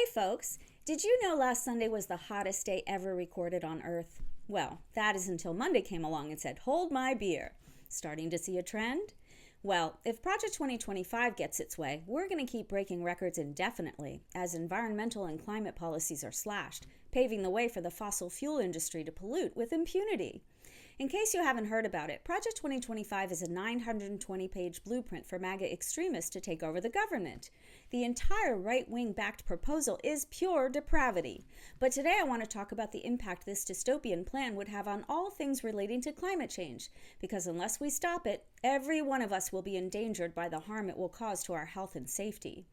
Hey folks, did you know last Sunday was the hottest day ever recorded on Earth? Well, that is until Monday came along and said, hold my beer. Starting to see a trend? Well, if Project 2025 gets its way, we're going to keep breaking records indefinitely as environmental and climate policies are slashed, paving the way for the fossil fuel industry to pollute with impunity. In case you haven't heard about it, Project 2025 is a 920-page blueprint for MAGA extremists to take over the government. The entire right-wing backed proposal is pure depravity. But today I want to talk about the impact this dystopian plan would have on all things relating to climate change, because unless we stop it, every one of us will be endangered by the harm it will cause to our health and safety.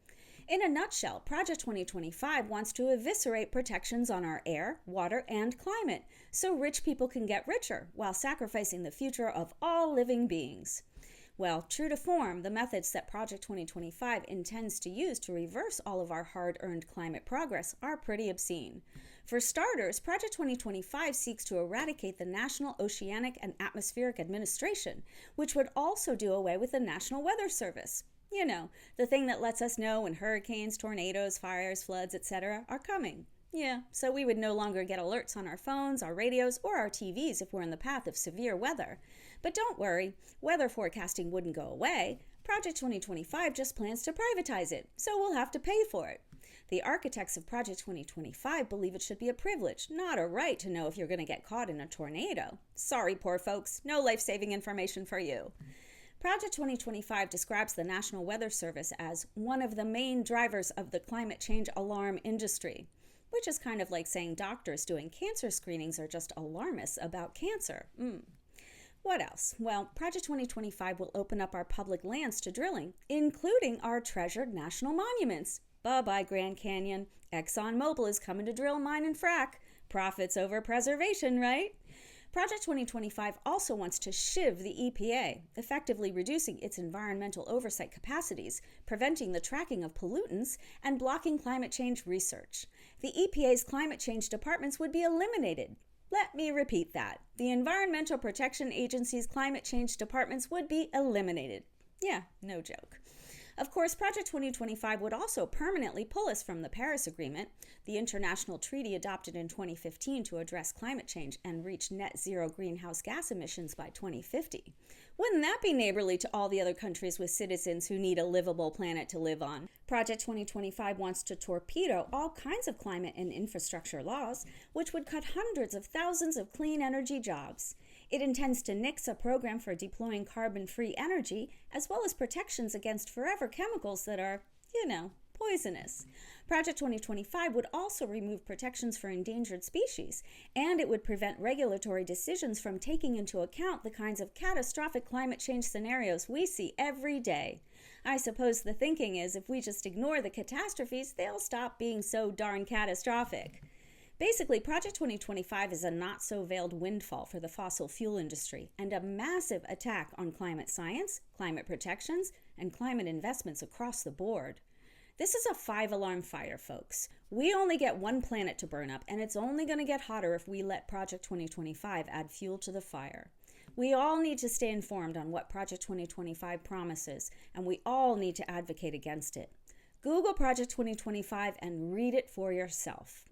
In a nutshell, Project 2025 wants to eviscerate protections on our air, water, and climate so rich people can get richer while sacrificing the future of all living beings. Well, true to form, the methods that Project 2025 intends to use to reverse all of our hard-earned climate progress are pretty obscene. For starters, Project 2025 seeks to eradicate the National Oceanic and Atmospheric Administration, which would also do away with the National Weather Service. You know, the thing that lets us know when hurricanes, tornadoes, fires, floods, etc. are coming. Yeah, so we would no longer get alerts on our phones, our radios, or our TVs if we're in the path of severe weather. But don't worry, weather forecasting wouldn't go away. Project 2025 just plans to privatize it, so we'll have to pay for it. The architects of Project 2025 believe it should be a privilege, not a right, to know if you're going to get caught in a tornado. Sorry, poor folks, no life-saving information for you. Project 2025 describes the National Weather Service as one of the main drivers of the climate change alarm industry, which is kind of like saying doctors doing cancer screenings are just alarmists about cancer. What else? Well, Project 2025 will open up our public lands to drilling, including our treasured national monuments. Bye-bye, Grand Canyon. ExxonMobil is coming to drill, mine, and frack. Profits over preservation, right? Project 2025 also wants to shiv the EPA, effectively reducing its environmental oversight capacities, preventing the tracking of pollutants, and blocking climate change research. The EPA's climate change departments would be eliminated. Let me repeat that. The Environmental Protection Agency's climate change departments would be eliminated. Yeah, no joke. Of course, Project 2025 would also permanently pull us from the Paris Agreement, the international treaty adopted in 2015 to address climate change and reach net zero greenhouse gas emissions by 2050. Wouldn't that be neighborly to all the other countries with citizens who need a livable planet to live on? Project 2025 wants to torpedo all kinds of climate and infrastructure laws, which would cut hundreds of thousands of clean energy jobs. It intends to nix a program for deploying carbon-free energy, as well as protections against forever chemicals that are, poisonous. Project 2025 would also remove protections for endangered species, and it would prevent regulatory decisions from taking into account the kinds of catastrophic climate change scenarios we see every day. I suppose the thinking is if we just ignore the catastrophes, they'll stop being so darn catastrophic. Basically, Project 2025 is a not-so-veiled windfall for the fossil fuel industry and a massive attack on climate science, climate protections, and climate investments across the board. This is a 5-alarm fire, folks. We only get one planet to burn up, and it's only going to get hotter if we let Project 2025 add fuel to the fire. We all need to stay informed on what Project 2025 promises, and we all need to advocate against it. Google Project 2025 and read it for yourself.